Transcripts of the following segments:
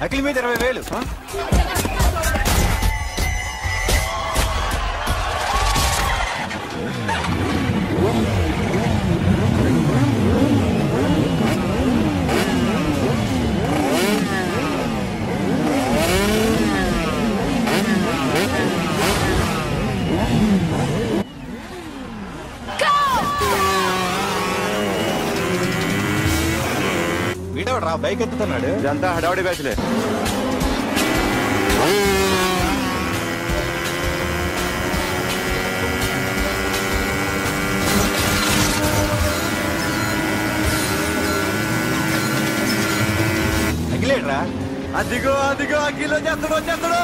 అఖిల్ మీద 20,000. వీడవడ్రా బైక్ ఎత్తుతున్నాడు. ఇదంతా హడావడి బ్యాచ్లే. అఖిలేడ్రా. అదిగో అదిగో అఖిల్ వచ్చేస్తాడు.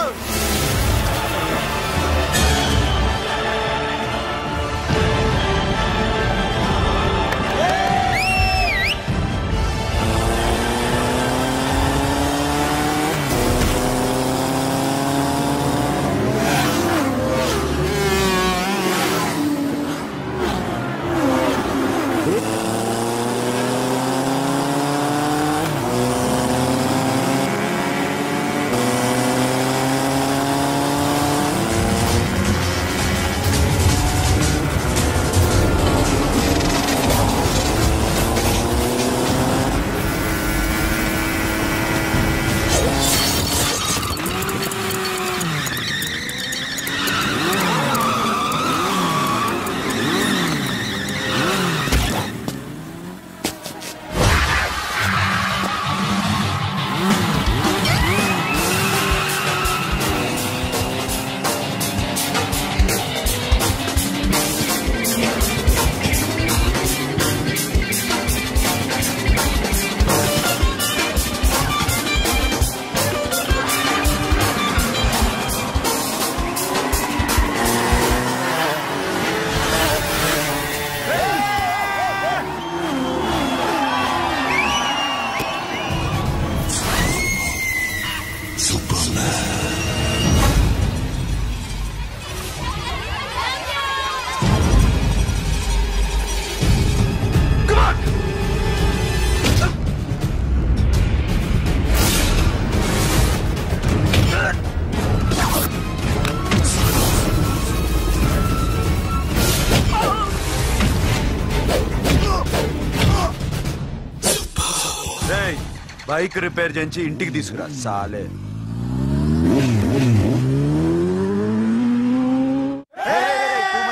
బైక్ రిపేర్ చేయించి ఇంటికి తీసుకురా సాలే.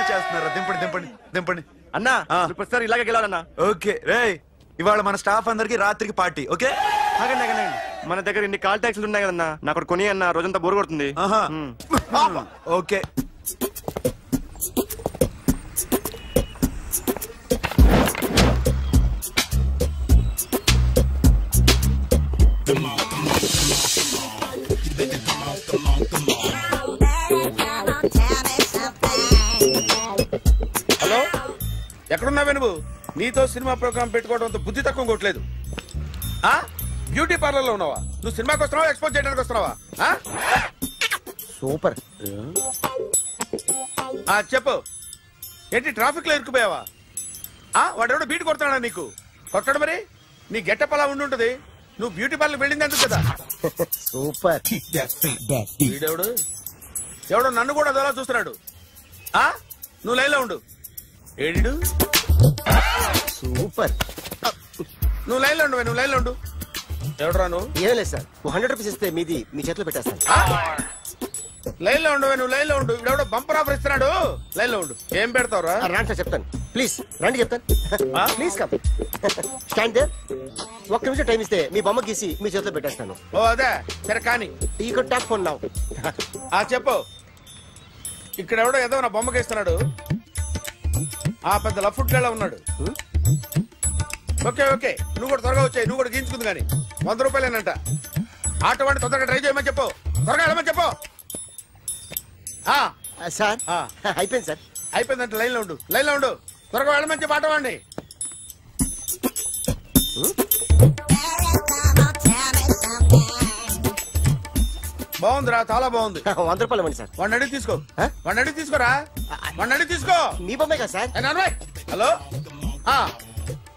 చేస్తున్నారా? దింపండి అన్నా. ప్రతిసారి ఇలాగే గెలాలన్నా. ఓకే రే, ఇవాళ మన స్టాఫ్ అందరికి రాత్రికి పార్టీ. ఓకే మన దగ్గర ఇన్ని కాల్ ట్యాక్సీలు ఉన్నాయి కదన్నా, నాకు కొని అన్న రోజంతా బోర్ కొడుతుంది. ఓకే హలో, ఎక్కడున్నావే నువ్వు? నీతో సినిమా ప్రోగ్రామ్ పెట్టుకోవడంతో బుద్ధి తక్కువ కొట్టలేదు. బ్యూటీ పార్లర్ లో ఉన్నావా? నువ్వు సినిమాకి వస్తున్నావా, ఎక్స్పోజ్ చేయడానికి వస్తున్నావా? సూపర్. చెప్పు, ఏంటి ట్రాఫిక్ లో ఇరుక్కుపోయావా? వాడెవడో బీట్ కొడతాడా నీకు? కొట్టడు మరి. నీ గెట్టప్ అలా ఉండుంటది. నువ్వు బ్యూటీ పార్లర్ వెళ్ళింది ఎందుకు కదా? సూపర్. వీడెవడు? ఎవడో నన్ను కూడా అదోలా చూస్తున్నాడు. నువ్వు లైన్ లో ఉండు. ఏడిడు? సూపర్. నువ్వు లైన్ లో ఉండు, నువ్వు లైన్ లో ఉండు. ఎవడరా నువ్వు? ఏం లేదు సార్, 100 రూపీస్ ఇస్తే మీది మీ చేతిలో పెట్టేస్తాను. లైన్ లో ఉండు, నువ్వు లైన్ లో ఉండు. ఇవిడెవడో బంపర్ ఆఫర్ ఇస్తున్నాడు. లైన్ లో ఉండు. ఏం పెడతావురా? రండి సార్ చెప్తాను. ప్లీజ్ రండి చెప్తాను. Please come. Stand there. ఒక్క నిమిషం టైం ఇస్తే మీ బొమ్మ గీసి మీ చేతిలో పెట్టేస్తాను. ఓ అదే సరే కానీ. ఈ కుడ్ టాక్ ఫోన్ నౌ. చెప్పు. ఇక్కడ ఎవడో ఏదో నా బొమ్మకి ఇస్తున్నాడు. పెద్ద లఫుట్ గేళ ఉన్నాడు. ఓకే ఓకే, నువ్వు కూడా త్వరగా వచ్చాయి. నువ్వు కూడా గీంచుకుంది కానీ 100 రూపాయలేనంట. ఆటో వాడిని తొందరగా ట్రై చేయమని చెప్పు. త్వరగా వెళ్ళమని చెప్పు. సార్ అయిపోయింది సార్. అయిపోయిందంటే లైన్ లో ఉండు, లైన్ లో ఉండు. త్వరగా వెళ్ళమని చెప్పు ఆటో వాడిని. బాగుందిరా, చాలా బాగుంది. 100 రూపాయలు ఇవ్వండి సార్. వాడిని అడిగి తీసుకో. వాడిని అడిగి తీసుకోరా. వాడిని అడిగి తీసుకో. మీ బొమ్మే కదా సార్. హలో,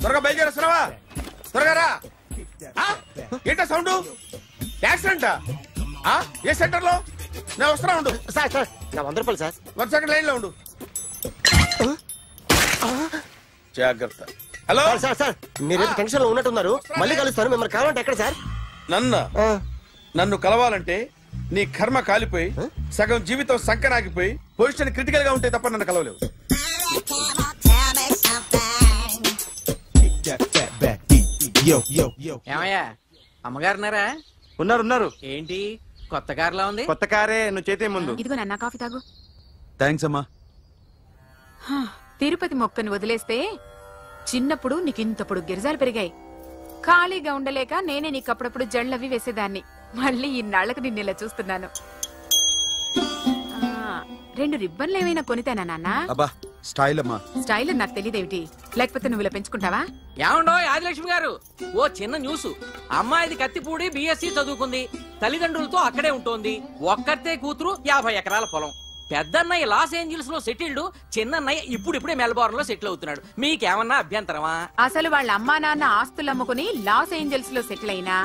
త్వరగా బయలుదేరేస్తున్నావా? త్వరగా రా. ఏంటా సౌండ్? యాక్సిడెంటా? ఏ సెంటర్ లో? నేను వస్తున్నా ఉండు. సార్ సార్ నా 100 రూపాయలు సార్. 1 సెకండ్ లైన్ లో ఉండు. జాగ్రత్త. హలో సార్ సార్ సార్ మీరేదో టెన్షన్ లో ఉన్నట్టున్నారు. మళ్ళీ కలుస్తాను. మిమ్మల్ని కావాలంటే ఎక్కడ సార్? నన్ను కలవాలంటే నీ కర్మ కాలిపోయి సగం జీవితం సంకనాగిపోయి పొజిషన్ క్రిటికల్ గా ఉంటే తప్ప నన్ను కలవలేవు. ఏమయ్యా అమ్మగారున్నారా? ఉన్నారు. ఏంటి కొత్త కారులా ఉంది? కొత్త కారే, నువ్వు చేతే ముందు. ఇదిగో నాన్న కాఫీ తాగు. థ్యాంక్స్ అమ్మా. తిరుపతి మొక్కని వదిలేస్తే చిన్నప్పుడు నీకింతప్పుడు గిరిజాలు పెరిగాయి. ఖాళీగా ఉండలేక నేనే నీకప్పుడప్పుడు జళ్ళవి వేసేదాన్ని. మళ్ళీ ఇన్నాళ్లకు నిన్నెలా చూస్తున్నాను. 2 రిబ్బన్లు ఏమైనా కొనితేనా నాన్న? అబ్బా స్టైల్ అమ్మా. స్టైల్ నాకు తెలియదేమిటి? లేకపోతే నువ్వు ఇలా పెంచుకుంటావా? ఏమండో ఆదిలక్ష్మి గారు, ఓ చిన్న న్యూస్. అమ్మాయిది కత్తిపూడి BSc చదువుకుంది. తల్లిదండ్రులతో అక్కడే ఉంటోంది. ఒక్కతే కూతురు, 50 ఎకరాల పొలం. పెద్దన్నయ్య లాస్ ఏంజల్స్ లో సెటిల్డ్, చిన్నన్నయ్య ఇప్పుడిప్పుడే మెల్బోర్న్ లో సెటిల్ అవుతున్నాడు. మీకేమన్నా అభ్యంతరమా? అసలు వాళ్ళ అమ్మా నాన్న ఆస్తులు అమ్ముకుని లాస్ ఏంజల్స్ లో సెటిల్ అయినా,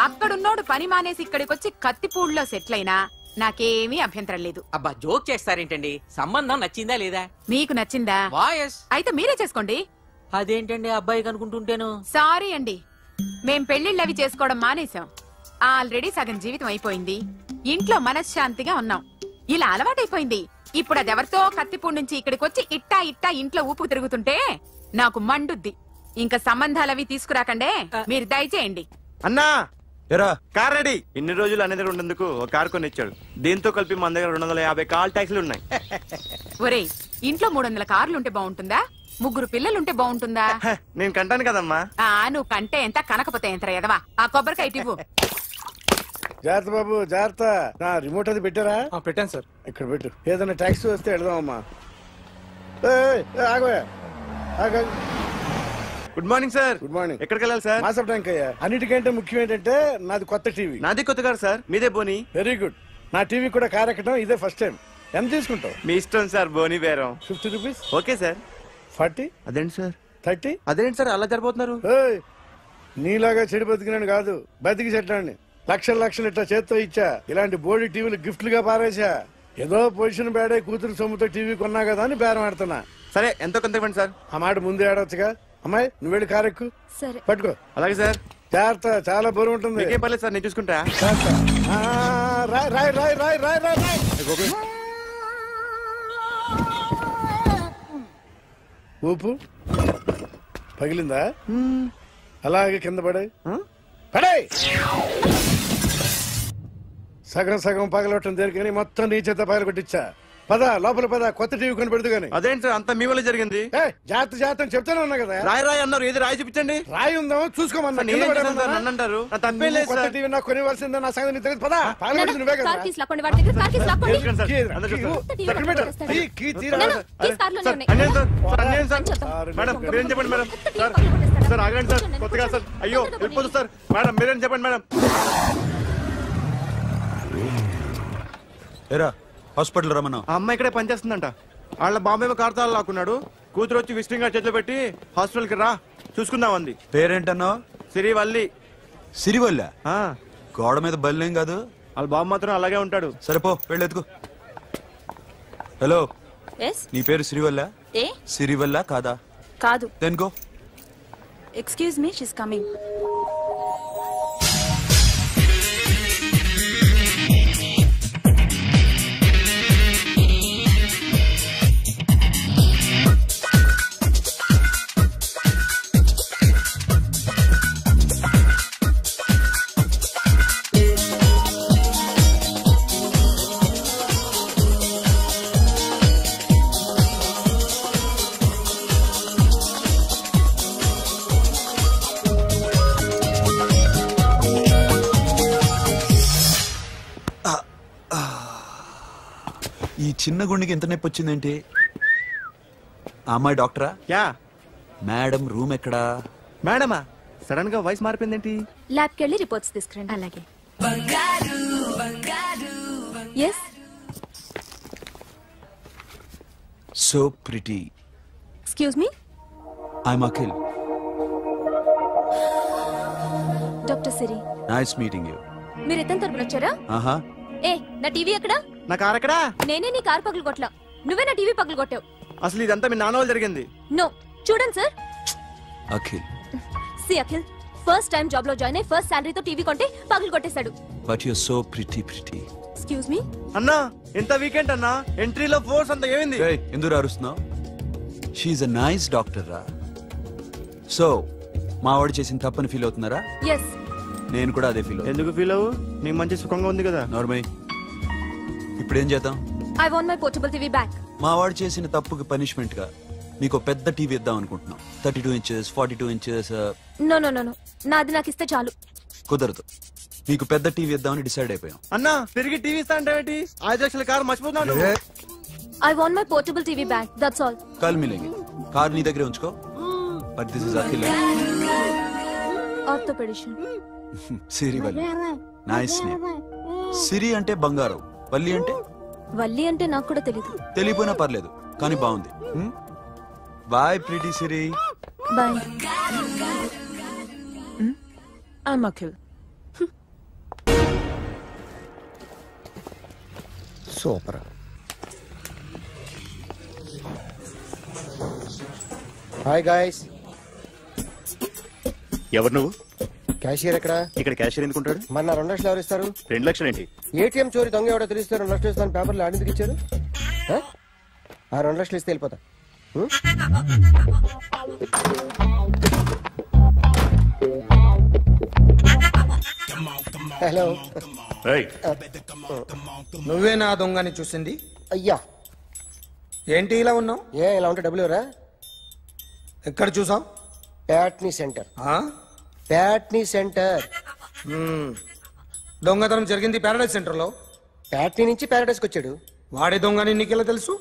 అక్కడున్నోడు పని మానేసి ఇక్కడికొచ్చి కత్తిపూడిలో సెటిల్ అయినా నాకేమీ అభ్యంతరం లేదు. అబ్బా జోక్ చేస్తారేంటండి? సంబంధం నచ్చిందా లేదా? మీకు నచ్చిందా? వాయస్ అయితే మీరే చేసుకోండి. అదేంటండి అబ్బాయికి అనుకుంటుంటేను? సారీ అండి, మేం పెళ్లిళ్ళు అవి చేసుకోవడం మానేశాం. ఆల్రెడీ సగం జీవితం అయిపోయింది. ఇంట్లో మనశ్శాంతిగా ఉన్నాం. ఇలా అలవాటైపోయింది. ఇప్పుడు అదెవరితో కత్తిపూడి నుంచి ఇక్కడికి వచ్చి ఇట్టా ఇంట్లో ఊపుకు తిరుగుతుంటే నాకు మండుద్ది. ఇంకా సంబంధాలవి తీసుకురాకండే, మీరు దయచేయండి. అన్నా ఎరా కార్ రెడీ. ఇన్ని రోజులు అనే దగ్గర ఉండేందుకు ఒక కార్ కొని ఇచ్చాడు. దీంతో కలిపి మన దగ్గర 250 కాల్ ట్యాక్సీలు ఉన్నాయి. ఒరేయ్, ఇంట్లో 300 కార్లుంటే బాగుంటుందా? 3 పిల్లలుంటే బాగుంటుందా? నేను కంటాను కదమ్మా. నువ్వు కంటే ఎంత కనకపోతే ఎంత ఎదవా. ఆ కొబ్బరికాయ ఇవ్వు. జాగ్రత్త బాబు, జాగ్రత్త. నా రిమోట్ అది పెట్టారా? పెట్టాను సార్. ఇక్కడ పెట్టు. ఏదైనా ట్యాక్సీ వస్తే వెళదామమ్మా. Good morning sir. Good morning. ఎక్కడికి వెళ్ళాలి సార్? మాసప్ ట్యాంక్ అయ్యా. అన్నిటికంటే ముఖ్యం ఏంటంటే నాది కొత్త టీవీ. నాది కొత్త కారు సార్, మీదే బోని. Very good. నా టీవీ కూడా కార్ ఎక్కడం ఇదే ఫస్ట్ టైం. ఎంత తీసుకుంటావు? మీ ఇష్టం సార్, బోని బేరం. 50 రూపీస్. Okay sir. 40. అదేంటి సార్? 30. అదేంటి సార్ అలా జరిపోతున్నారు? నీలాగా చెడు బతికినాను కాదు, బతికి చెట్లాండి. లక్షలు ఇట్లా చేత్తో ఇచ్చా. ఇలాంటి బోర్డు టీవీలు గిఫ్ట్లుగా పారేసా. ఏదో పొజిషన్ బేడే కూతురు సొమ్ముతో టీవీ కొన్నా కదా అని బేరం ఆడుతున్నా. సరే ఎంతో కొంత ఇవ్వండి సార్. ఆ మాట ముందే ఆడవచ్చుగా. అమ్మాయి నువ్వు వెళ్ళి కారు ఎక్కు. సరే పట్టుకో. అలాగే సార్. జాగ్రత్త, చాలా బరువు ఉంటుంది. మీకేం పర్లేదు సార్, నేను చూసుకుంటా. రాయ్. ఊపు పగిలిందా? అలాగే కింద పడే. సగం పగలవటం దేనికని మొత్తం నీ చేత పగల కొట్టించా. పద లోపల పద, కొత్త టీవీ కొని పెడదు గానీ. అదేంటి సార్ అంతా మీ వల్ల జరిగింది? జాగ్రత్త చెప్తానే ఉన్నా కదా. రాయి అన్నారు, ఏది రాయి చూపించండి. రాయి ఉందామో చూసుకోమన్నా. నన్ను అంటారు. కొత్త టీవీ నాకు కొనివ్వాల్సిందే. నా సంగతి నీకు తెలియదు. పద నువ్వే కదా. మేడం మీరేం చెప్పండి మేడం. సార్ ఆగండి సార్, కొత్తగా సార్. అయ్యో వెళ్ళిపోతుంది సార్. మేడం మీరేం చెప్పండి మేడం. ఎరా హాస్పిటల్ రమ్మన్నా. ఆ అమ్మాయి ఇక్కడే పనిచేస్తుందంట. వాళ్ళ బాంబేమో కార్తాలు లాక్కున్నాడు. కూతురు వచ్చి విజిటింగ్ కార్డ్ చేతిలో పెట్టి హాస్పిటల్కి రా చూసుకుందాం అంది. పేరేంటన్నావు? సిరివల్లి. సిరివల్ల? గోడ మీద బల్లేం కాదు. వాళ్ళ బాబు మాత్రం అలాగే ఉంటాడు. సరేపో వెళ్ళెత్తుకు. Hello, Yes? నీ పేరు సిరివల్ల? ఏ? సిరివల్ల కాదా? కాదు. Then go. Excuse me, she's coming. ఈ చిన్న గుండెకి ఎంత నొప్పి వచ్చిందేంటి? అమ్మాయి డాక్టరా? యా. మేడం రూమ్ ఎక్కడా? మేడమా సడన్ గా వాయిస్ మారిపోయిందేంటి? ల్యాబ్కి వెళ్ళి రిపోర్ట్స్ తీసుకురండి. అలాగే. Yes? So pretty. Excuse me? I'm Akhil. Dr. Siri. Nice meeting you. మీరు ఎత్తని తరపున వచ్చారా? ఆహా ఏ నా టీవీ ఎక్కడా? నా కార్ ఎక్కడా? నేనే నీ కారు పగలు కొట్టలా, నువ్వే నా టీవీ పగలు కొట్టావు. అసలు ఇదంతా మీ నాన్న వాళ్ళు జరిగింది. నో చూడండి sir. Akhil see Akhil, first time job లో జాయిన్ అయ్యి ఫస్ట్ శాలరీతో టీవీ కొంటే పగలు కొట్టేశాడు. But you so pretty. Excuse me అన్నా ఎంత వీకెండ్ అన్నా, ఎంట్రీలో ఫోర్స్ అంతా ఏమైంది? ఎందుకు అరుస్తున్నావు? షీఈ్ అ నైస్ డాక్టర్ రా. సో మా వాడు చేసిన తప్పని ఫీల్ అవుతున్నారా? ఎస్. నేను కూడా అదే ఫీల్ అవుతున్నా. ఎందుకు ఫీల్ అవ్వు? నీకు మంచి సుఖంగా ఉంది కదా. నార్మల్. ఇప్పుడు ఏం చేద్దాం? I want my portable TV back. మా వాడు చేసిన తప్పుకి పనిష్మెంట్ గా మీకు పెద్ద టీవీ ఇద్దాం అనుకుంటున్నాం. 32 inches 42 inches. No no no no, నాది నాకు ఇస్తే చాలు. కుదరదు. మీకు పెద్ద టీవీ ఇద్దామని డిసైడ్ అయిపోయాం. అన్నా తిరిగి టీవీ ఇస్తా అంటే 5 లక్షల కారు మర్చిపోతున్నాను. I want my portable TV back, that's all. కల్ మిలేంగే. కార్ నీ దగ్గరే ఉంచుకో. But this is Akhil. Orthopedician. Siri Valli. Nice name. Siri అంటే బంగారం, వల్లి అంటే? వల్లి అంటే నాకు కూడా తెలీదు. తెలియపోయినా పర్లేదు, కానీ బాగుంది. Bye pretty Siri. Bye. I'm Akhil. Super. Hi guys. ఎవరు నువ్వు? క్యాషియర్ ఎక్కడ? ఇక్కడ క్యాషియర్ ఎందుకుంటాడు? మన 2 లక్షలు ఎవరు ఇస్తారు? 2 లక్షలు ఏంటి? ఏటీఎం చోరీ దొంగ ఎవడో తెలిస్తే 2 లక్షలు ఇస్తాను పేపర్లు ఆడిందుకు ఇచ్చారు. ఆ 2 లక్షలు ఇస్తే వెళ్ళిపోతా. హలో. నువ్వే నా దొంగని చూసింది? అయ్యా ఏంటి ఇలా ఉన్నావు? ఇలా ఉంటే డబ్బులు ఎవరా? ఎక్కడ చూసావు? ప్యాట్నీ సెంటర్. ప్యాట్నీ సెంటర్. దొంగతనం జరిగింది ప్యారడైజ్ సెంటర్ లో. ప్యాట్నీ నుంచి ప్యారడైజ్కి వచ్చాడు. వాడే దొంగని నీకెలా తెలుసు?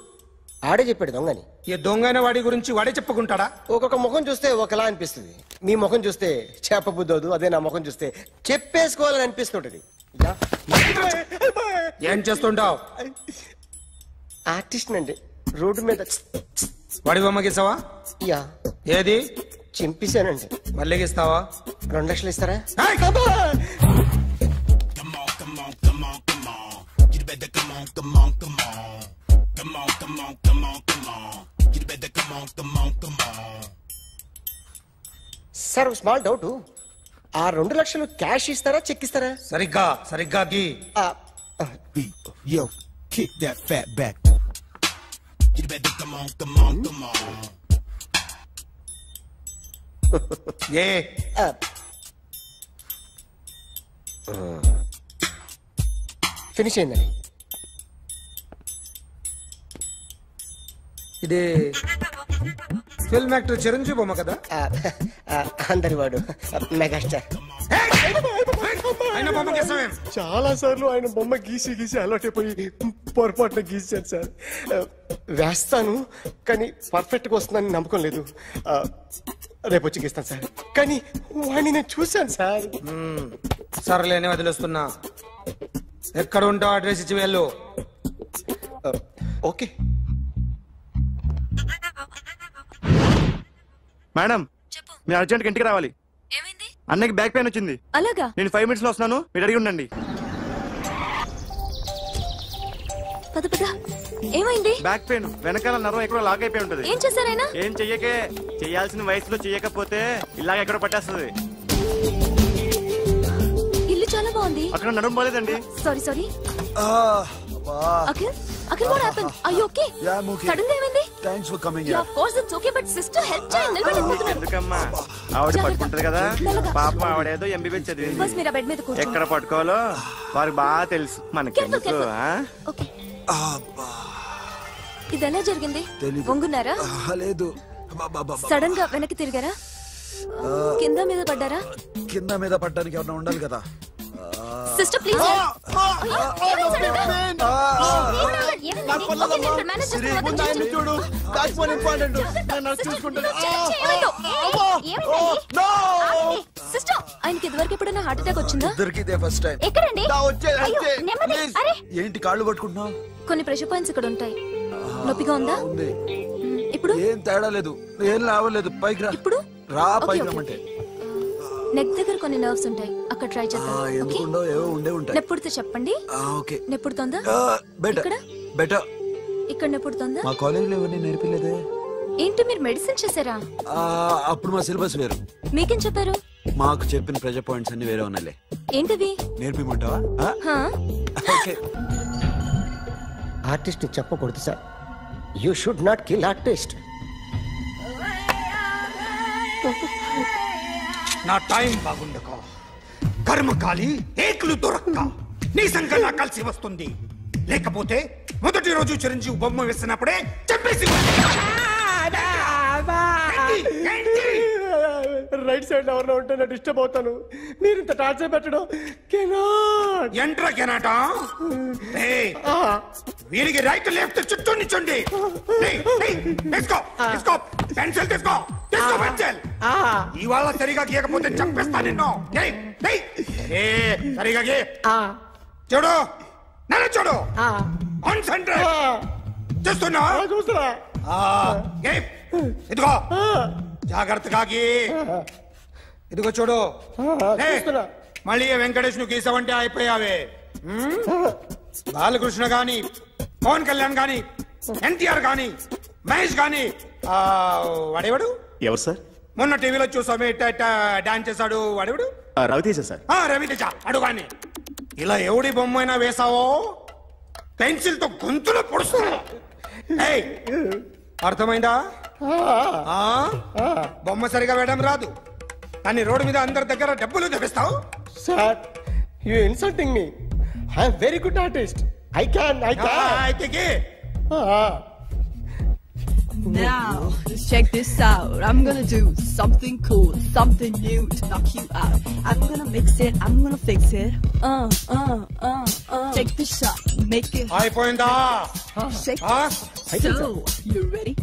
ఆడే చెప్పాడు దొంగని. ఈ దొంగైన వాడి గురించి వాడే చెప్పుకుంటాడా? ఒక్కొక్క ముఖం చూస్తే ఒకలా అనిపిస్తుంది. మీ ముఖం చూస్తే చెప్పబుద్దోదు, అదే నా ముఖం చూస్తే చెప్పేసుకోవాలని అనిపిస్తుంటది. ఏం చేస్తుంటావు? ఆర్టిస్ట్ అండి. రోడ్డు మీద వాడి బొమ్మ గీసావా? యా. ఏది? చింపేశానండి. మళ్ళీ గీస్తావా? 2 లక్షలు ఇస్తారా? సార్ ఒక స్మాల్ డౌట్. ఆ 2 లక్షలు క్యాష్ ఇస్తారా చెక్ ఇస్తారా? సరిగ్గా గీ. Yo, kick that fat back. You better come on. Finish అయిందండి. ఇది ఫిల్మ్ యాక్టర్ చిరంజీవి బొమ్మ కదా? అందరి వాడు మెగాస్టార్. చాలా సార్లు ఆయన బొమ్మ గీసి అలవాటైపోయి పొరపాటున గీసాను సార్. వేస్తాను కానీ పర్ఫెక్ట్ గా వస్తుందని నమ్మకం లేదు. రేపు వచ్చి గీస్తాను సార్. కానీ వాడిని నేను చూశాను సార్. సర్లేని వదిలేస్తున్నా. ఎక్కడ ఉంటావు అడ్రస్ ఇచ్చి వెళ్ళు. ఓకే మేడం, మీరు అర్జెంట్ ఇంటికి రావాలి. అన్నకి బ్యాక్ పెయిన్ వచ్చింది. అలాగా? నేను 5 minutes లో వస్తున్నాను, మీరు అడిగి ఉండండి. పద పద. ఏమైంది? బ్యాక్ పెయిన్, వెనకాల నరం ఎక్కడో లాక్ అయిపోయి ఉంటది. ఏం చేశారైనా? ఏం చెయ్యకే. చెయ్యాల్సిన వయసులో చెయ్యకపోతే ఇలాగ ఎక్కడో పట్టేస్తుంది. ఇల్లు చాలా బాగుంది. అక్కడ నడుము పోలేదండి. Sorry. Akhil, what happened? Are you okay? Yeah, I'm okay. Suddenly ఏమైంది? Thanks for coming Yeah, here. of course it's okay, but sister help చేయండి. నిలబడిపోతున్నాను. ఎందుకమ్మా? ఆవిడ పట్టుకుంటది కదా. పాపం ఆవిడేదో ఎంబీబీఎస్ చదివింది. బస్ మీరు బెడ్ మీద కూర్చోండి. ఎక్కడ పట్టుకోవాలో వారికి బాగా తెలుసు. మనకెందుకు? ఓకే. ఇది ఎలా జరిగింది? వంగున్నారా? లేదు. సడన్ గా వెనక్కి తిరిగారా? కింద మీద పడ్డారా? కింద మీద పడ్డానికి ఎవరైనా ఉండాలి కదా. Sister please. ఆయనకి ఇదివరకు ఎప్పుడైనా హార్ట్ అటాక్ వచ్చిందా? First time. ఎక్కడండి? ఏంటి కాళ్ళు పట్టుకుంటున్నావు? కొన్ని ప్రెషర్ పాయింట్స్ ఇక్కడ ఉంటాయి. నొప్పిగా ఉందా? ఇప్పుడు ఏం తేడా లేదు, ఏం లావలేదు. పైకి రా. ఇప్పుడు రా, పైకి రమ్మంటే. నెక్ దగ్గర కొన్ని నర్వ్స్ ఉంటాయి, అక్కడ ట్రై చేద్దాం. ఎందుకుండో ఏవో ఉండే ఉంటాయి. నెప్పుడుతో చెప్పండి. ఓకే. నెప్పుడుతోందా? Better better. ఇక్కడ నెప్పుడుతోందా? మా కాలేజీలో ఎవరిని నేర్పిలేదే. ఏంటి మీరు మెడిసిన్ చేశారా? అప్పుడు మా సిలబస్ వేరు. మీకేం చెప్పారు? మాకు చెప్పిన ప్రెజర్ పాయింట్స్ అన్ని వేరే ఉన్నాయిలే. ఏంటివి? నేర్పిమంటావా? ఓకే. ఆర్టిస్ట్ చెప్పకూడదు sir. You should not kill artist. నా టైం బాగుండక కర్మకాలి ఏకులు దొరక్క నీ సంఘం నా కలిసి వస్తుంది. లేకపోతే మొదటి రోజు చిరంజీవి బొమ్మ వేసినప్పుడే చెప్పేసి రైట్ సైడ్ ఎవరిలో ఉంటే నేను డిస్టర్బ్ అవుతాను. మీరు ఇంత టార్చర్ పెట్టడం ఎంట్రా కెనాట. వీరికి రైట్ లెఫ్ట్ చుట్టూ నిచ్చండి. పెన్సిల్ తీసుకో, తీసుకో పెన్సిల్. ఇవాళ సరిగా గీయకపోతే చంపేస్తా నిన్ను. సరిగా గీ. చూడు, నన్ను చూడు. కాన్సంట్రేట్ చేస్తున్నా. చూస్తున్నా. ఇదిగో జాగ్రత్తగా గీ. ఇదిగో చూడు. మళ్ళీ వెంకటేష్ ను గీసావంటే అయిపోయావే. బాలకృష్ణ గాని, పవన్ కళ్యాణ్ గాని, ఎన్టీఆర్ గాని, మహేష్ గాని, వాడేవాడు ఎవరు సార్? మొన్న టీవీలో చూసామే డాన్స్ చేశాడు వాడేవాడు? రవితేజ సార్. రవితేజ అడుగాని. ఇలా ఎవడి బొమ్మ అయినా వేసావో పెన్సిల్ తో గొంతులో పొడుస్తావు. అర్థమైందా? బొమ్మ సరిగా వేయడం రాదు కానీ రోడ్డు మీద అందరి దగ్గర డబ్బులు తెప్పిస్తావు. Sir, you insulting me. I am very good artist. I can. Now, check this out. I'm gonna do something cool, something new to knock you out. I'm gonna mix it, I'm gonna fix it. Take the shot, make it. అయిపోయిందా? Shake. So, you ready?